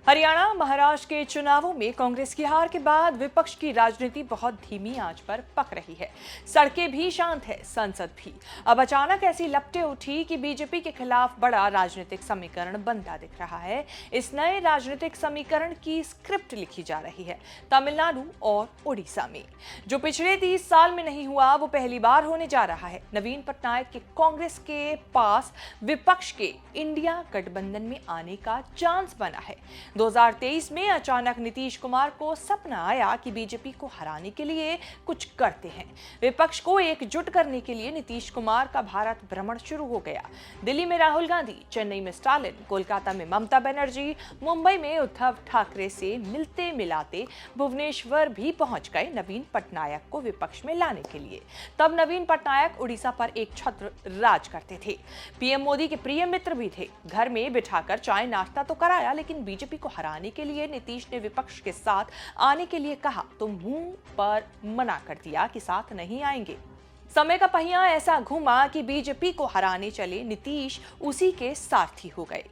हरियाणा महाराष्ट्र के चुनावों में कांग्रेस की हार के बाद विपक्ष की राजनीति बहुत धीमी आंच पर पक रही है। सड़कें भी शांत है, संसद भी। अब अचानक ऐसी लपटें उठी कि बीजेपी के खिलाफ बड़ा राजनीतिक समीकरण बनता दिख रहा है। इस नए राजनीतिक समीकरण की स्क्रिप्ट लिखी जा रही है तमिलनाडु और उड़ीसा में। जो पिछले 30 साल में नहीं हुआ वो पहली बार होने जा रहा है। नवीन पटनायक के कांग्रेस के पास विपक्ष के इंडिया गठबंधन में आने का चांस बना है। 2023 में अचानक नीतीश कुमार को सपना आया कि बीजेपी को हराने के लिए कुछ करते हैं। विपक्ष को एकजुट करने के लिए नीतीश कुमार का भारत भ्रमण शुरू हो गया। दिल्ली में राहुल गांधी, चेन्नई में स्टालिन, कोलकाता में ममता बनर्जी, मुंबई में उद्धव ठाकरे से मिलते मिलाते भुवनेश्वर भी पहुंच गए नवीन पटनायक को विपक्ष में लाने के लिए। तब नवीन पटनायक उड़ीसा पर एक छत्र राज करते थे। पीएम मोदी के प्रिय मित्र भी थे। घर में बिठाकर चाय नाश्ता तो कराया, लेकिन बीजेपी को हराने के लिए नीतीश ने विपक्ष के साथ आने के लिए कहा तो मुंह पर मना कर दिया कि साथ नहीं आएंगे। समय का पहिया ऐसा घूमा कि बीजेपी को हराने चले नीतीश उसी के सारथी हो गए।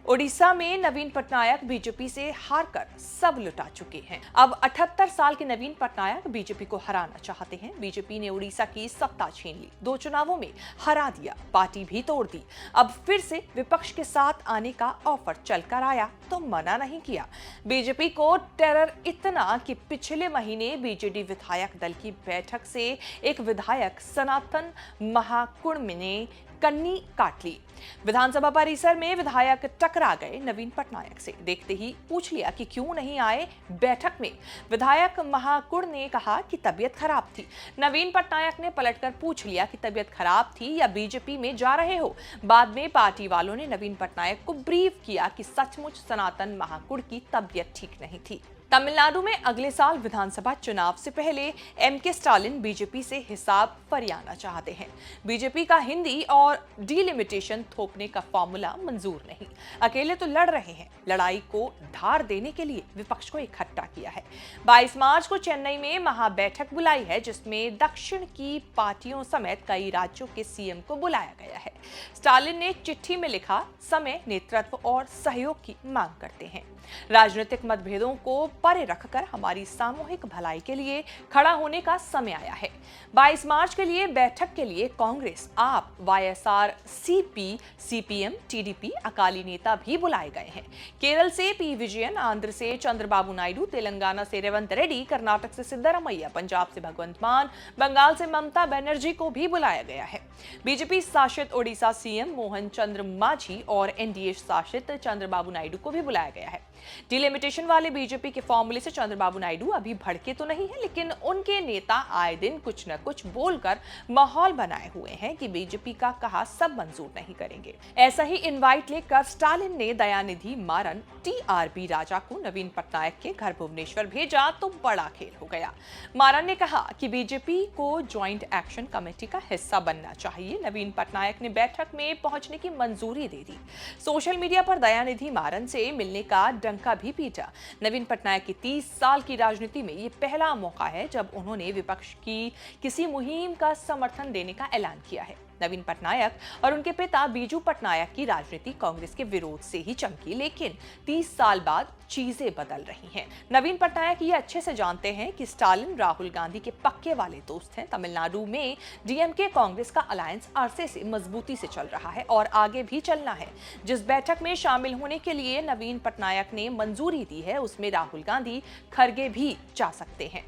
ओडिशा में नवीन पटनायक बीजेपी से हारकर सब लुटा चुके हैं। अब 78 साल के नवीन पटनायक बीजेपी को हराना चाहते हैं। बीजेपी ने उड़ीसा की सत्ता छीन ली, 2 चुनावों में हरा दिया, पार्टी भी तोड़ दी। अब फिर से विपक्ष के साथ आने का ऑफर चलकर आया तो मना नहीं किया। बीजेपी को टेरर इतना कि पिछले महीने बीजेडी विधायक दल की बैठक से एक विधायक सनातन महाकुड़ ने कन्नी काट ली। विधानसभा परिसर में विधायक टकरा गए नवीन पटनायक से। देखते ही पूछ लिया कि क्यों नहीं आए बैठक में। विधायक महाकुड़ ने कहा कि तबीयत खराब थी। नवीन पटनायक ने पलटकर पूछ लिया कि तबीयत खराब थी या बीजेपी में जा रहे हो। बाद में पार्टी वालों ने नवीन पटनायक को ब्रीफ किया कि सचमुच सनातन महाकुड़ की तबीयत ठीक नहीं थी। तमिलनाडु में अगले साल विधानसभा चुनाव से पहले एमके स्टालिन बीजेपी से हिसाब फरियाना चाहते हैं। बीजेपी का हिंदी और डिलिमिटेशन थोपने का फॉर्मूला मंजूर नहीं। अकेले तो लड़ रहे हैं, लड़ाई को धार देने के लिए विपक्ष को इकट्ठा किया है। 22 मार्च को चेन्नई में महाबैठक बुलाई है, जिसमें दक्षिण की पार्टियों समेत कई राज्यों के सीएम को बुलाया गया है। स्टालिन ने चिट्ठी में लिखा, समय, नेतृत्व और सहयोग की मांग करते हैं। राजनीतिक मतभेदों को परे रखकर हमारी सामूहिक भलाई के लिए खड़ा होने का समय आया है। 22 मार्च के लिए बैठक के लिए कांग्रेस, आप, YSR, CP, CPM, TDP, Akali नेता भी बुलाए गए हैं। केरल से पी विजयन, आंध्र से चंद्रबाबू नायडू, तेलंगाना से रेवंत रेड्डी, कर्नाटक से सिद्धरामैया, पंजाब से भगवंत मान, बंगाल से ममता बनर्जी को भी बुलाया गया है। बीजेपी शासित ओडिशा सीएम मोहन चंद्र मांझी और एनडीए शासित चंद्रबाबू नायडू को भी बुलाया गया है। डिलिमिटेशन वाले बीजेपी के फॉर्मूले से चंद्रबाबू नायडू अभी भड़के तो नहीं है, लेकिन उनके नेता आए दिन कुछ न कुछ बोलकर माहौल बनाए हुए हैं कि बीजेपी का कहा सब मंजूर नहीं करेंगे। ऐसा ही इनवाइट लेकर स्टालिन ने दयानिधि मारन, टीआरबी राजा को नवीन पटनायक के घर भुवनेश्वर भेजा तो बड़ा खेल हो गया। मारन ने कहा कि बीजेपी को ज्वाइंट एक्शन कमेटी का हिस्सा बनना चाहिए। नवीन पटनायक ने बैठक में पहुंचने की मंजूरी दे दी। सोशल मीडिया पर दयानिधि मारन से मिलने का डंका भी पीटा। नवीन पटनायक की 30 साल की राजनीति में ये पहला मौका है जब उन्होंने विपक्ष की किसी मुहिम का समर्थन देने का ऐलान किया है। नवीन पटनायक और उनके पिता बीजू पटनायक की राजनीति कांग्रेस के विरोध से ही चमकी, लेकिन 30 साल बाद चीजें बदल रही हैं। नवीन पटनायक ये अच्छे से जानते हैं कि स्टालिन राहुल गांधी के पक्के वाले दोस्त हैं। तमिलनाडु में डीएमके कांग्रेस का अलायंस अरसे से मजबूती से चल रहा है और आगे भी चलना है। जिस बैठक में शामिल होने के लिए नवीन पटनायक ने मंजूरी दी है, उसमें राहुल गांधी, खड़गे भी जा सकते हैं।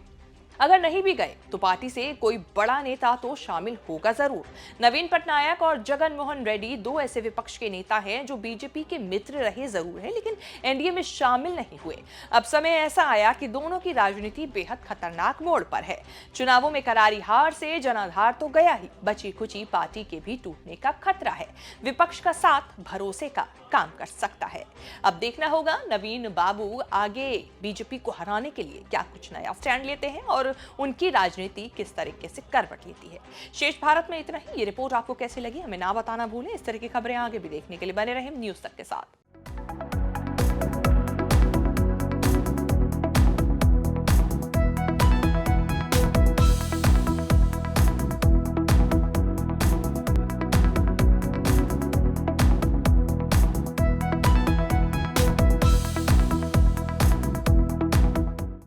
अगर नहीं भी गए तो पार्टी से कोई बड़ा नेता तो शामिल होगा जरूर। नवीन पटनायक और जगन मोहन रेड्डी 2 ऐसे विपक्ष के नेता हैं जो बीजेपी के मित्र रहे जरूर हैं, लेकिन एनडीए में शामिल नहीं हुए। अब समय ऐसा आया कि दोनों की राजनीति बेहद खतरनाक मोड़ पर है। चुनावों में करारी हार से जनाधार तो गया ही, बची खुची पार्टी के भी टूटने का खतरा है। विपक्ष का साथ भरोसे का काम कर सकता है। अब देखना होगा नवीन बाबू आगे बीजेपी को हराने के लिए क्या कुछ नया स्टैंड लेते हैं और उनकी राजनीति किस तरीके से करवट लेती है। शेष भारत में इतना ही। ये रिपोर्ट आपको कैसी लगी हमें ना बताना भूलें। इस तरह की खबरें आगे भी देखने के लिए बने रहें न्यूज़ तक के साथ।